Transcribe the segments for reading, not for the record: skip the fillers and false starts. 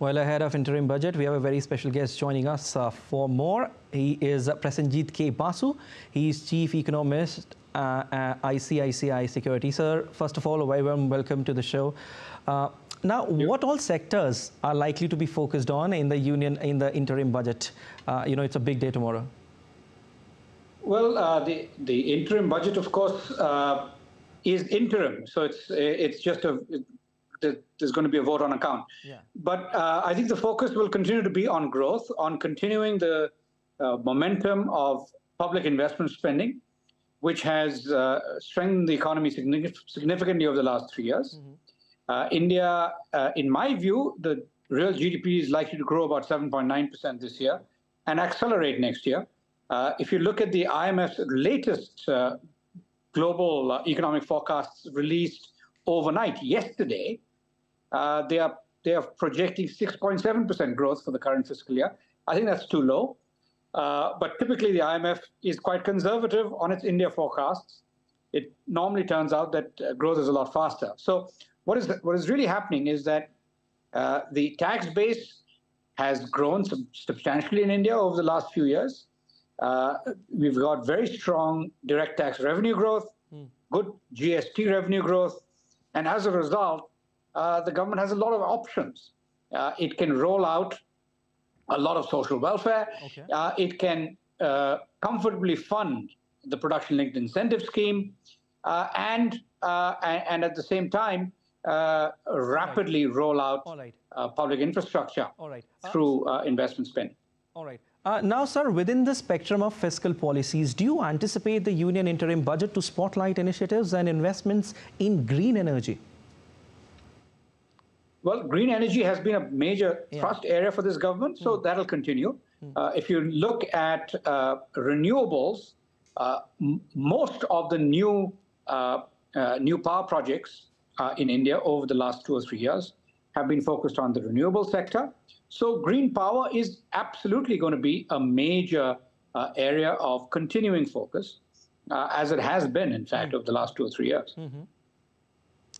Well, ahead of interim budget, we have a very special guest joining us for more. He is Prasenjit K. Basu. He is Chief Economist ICICI Security. Sir, first of all, a very warm welcome to the show. Now, what all sectors are likely to be focused on in the interim budget? It's a big day tomorrow. Well, the interim budget, of course, is interim. So it's just there's going to be a vote on account. Yeah. But I think the focus will continue to be on growth, on continuing the momentum of public investment spending, which has strengthened the economy significantly over the last 3 years. Mm-hmm. India, in my view, the real GDP is likely to grow about 7.9% this year and accelerate next year. If you look at the IMF's latest global economic forecasts released overnight yesterday, they are projecting 6.7% growth for the current fiscal year. I think that's too low. But typically, the IMF is quite conservative on its India forecasts. It normally turns out that growth is a lot faster. So what is really happening is that the tax base has grown substantially in India over the last few years. We've got very strong direct tax revenue growth, good GST revenue growth, and as a result, the government has a lot of options. It can roll out a lot of social welfare. Okay. It can comfortably fund the production-linked incentive scheme, and at the same time rapidly roll out public infrastructure through investment spending. All right. Now, sir, within the spectrum of fiscal policies, do you anticipate the Union interim budget to spotlight initiatives and investments in green energy? Well, green energy has been a major thrust area for this government, so that'll continue. If you look at renewables, most of the new power projects in India over the last 2 or 3 years have been focused on the renewable sector. So green power is absolutely going to be a major area of continuing focus, as it has been, in fact, over the last 2 or 3 years. Mm-hmm.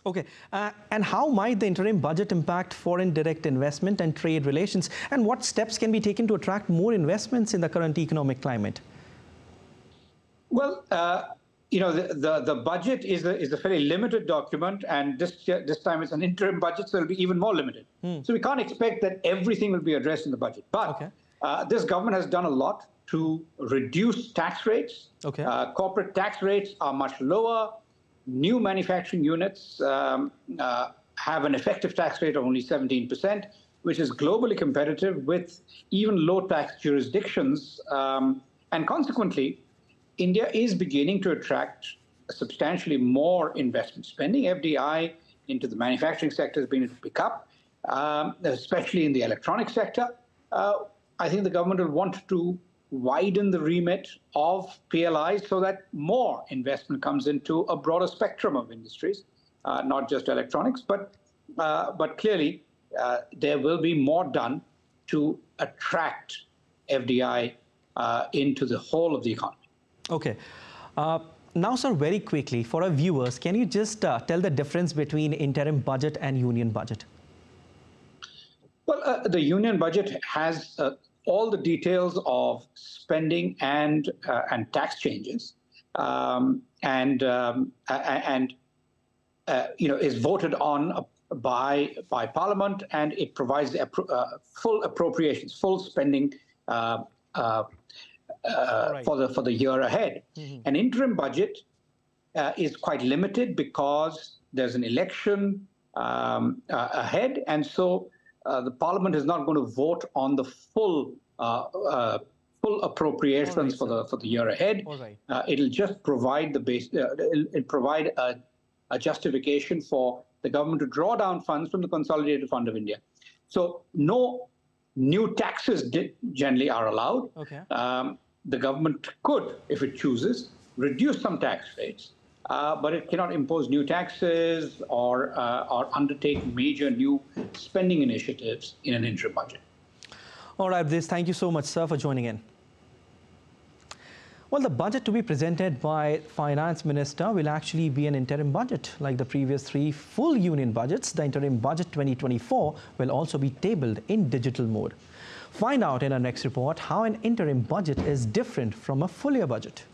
Okay. And how might the interim budget impact foreign direct investment and trade relations? And what steps can be taken to attract more investments in the current economic climate? Well, the budget is a fairly limited document, and this time it's an interim budget, so it'll be even more limited. So we can't expect that everything will be addressed in the budget. But this government has done a lot to reduce tax rates. Okay. Corporate tax rates are much lower. New manufacturing units have an effective tax rate of only 17%, which is globally competitive with even low tax jurisdictions. And consequently, India is beginning to attract substantially more investment spending. FDI into the manufacturing sector has been to pick up, especially in the electronic sector. I think the government will want to widen the remit of PLIs so that more investment comes into a broader spectrum of industries, not just electronics, but clearly there will be more done to attract FDI into the whole of the economy. Okay. Now, sir, very quickly, for our viewers, can you just tell the difference between interim budget and union budget? Well, the union budget has all the details of spending and tax changes, and is voted on by Parliament, and it provides full appropriations, full spending for the year ahead. Mm-hmm. An interim budget is quite limited because there's an election ahead, and so the Parliament is not going to vote on the full appropriations for the year ahead. It'll just provide the base. It'll provide a justification for the government to draw down funds from the Consolidated Fund of India. So no new taxes generally are allowed. Okay. The government could, if it chooses, reduce some tax rates, but it cannot impose new taxes or undertake major new spending initiatives in an interim budget. All right, thank you so much, sir, for joining in. Well, the budget to be presented by Finance Minister will actually be an interim budget. Like the previous three full union budgets, the interim budget 2024 will also be tabled in digital mode. Find out in our next report how an interim budget is different from a full year budget.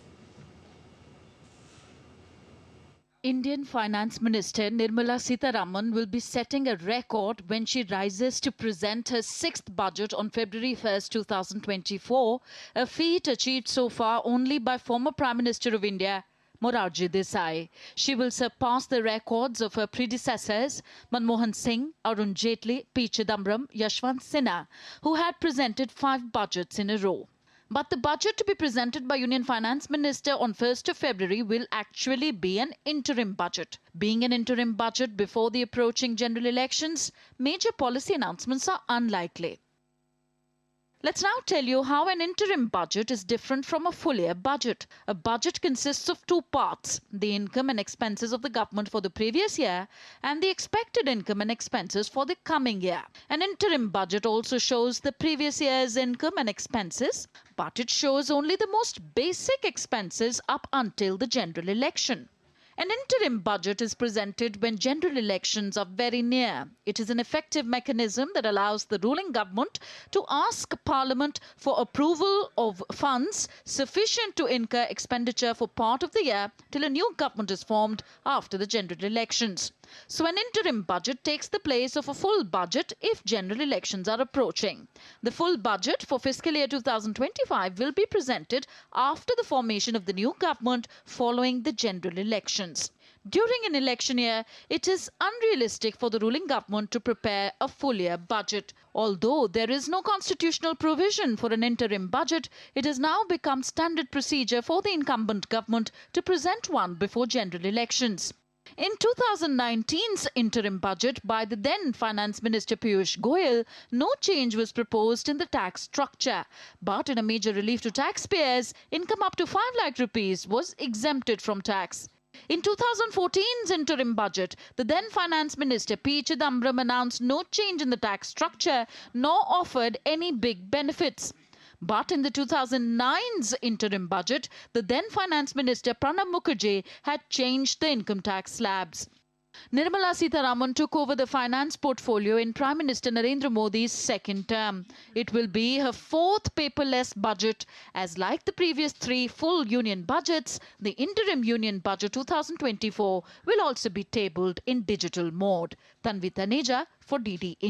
Indian Finance Minister Nirmala Sitharaman will be setting a record when she rises to present her sixth budget on February 1st, 2024, a feat achieved so far only by former Prime Minister of India, Morarji Desai. She will surpass the records of her predecessors, Manmohan Singh, Arun Jaitley, P. Chidambaram, Yashwant Sinha, who had presented 5 budgets in a row. But the budget to be presented by Union Finance Minister on 1st of February will actually be an interim budget. Being an interim budget before the approaching general elections, major policy announcements are unlikely. Let's now tell you how an interim budget is different from a full year budget. A budget consists of 2 parts, the income and expenses of the government for the previous year and the expected income and expenses for the coming year. An interim budget also shows the previous year's income and expenses, but it shows only the most basic expenses up until the general election. An interim budget is presented when general elections are very near. It is an effective mechanism that allows the ruling government to ask Parliament for approval of funds sufficient to incur expenditure for part of the year till a new government is formed after the general elections. So an interim budget takes the place of a full budget if general elections are approaching. The full budget for fiscal year 2025 will be presented after the formation of the new government following the general elections. During an election year, it is unrealistic for the ruling government to prepare a full year budget. Although there is no constitutional provision for an interim budget, it has now become standard procedure for the incumbent government to present one before general elections. In 2019's interim budget by the then Finance Minister Piyush Goyal, no change was proposed in the tax structure. But in a major relief to taxpayers, income up to 5 lakh rupees was exempted from tax. In 2014's interim budget, the then Finance Minister P. Chidambaram announced no change in the tax structure nor offered any big benefits. But in the 2009's interim budget, the then Finance Minister Pranab Mukherjee had changed the income tax slabs. Nirmala Sitharaman took over the finance portfolio in Prime Minister Narendra Modi's second term. It will be her 4th paperless budget, as like the previous 3 full union budgets, the interim union budget 2024 will also be tabled in digital mode. Tanvi Taneja for DD India.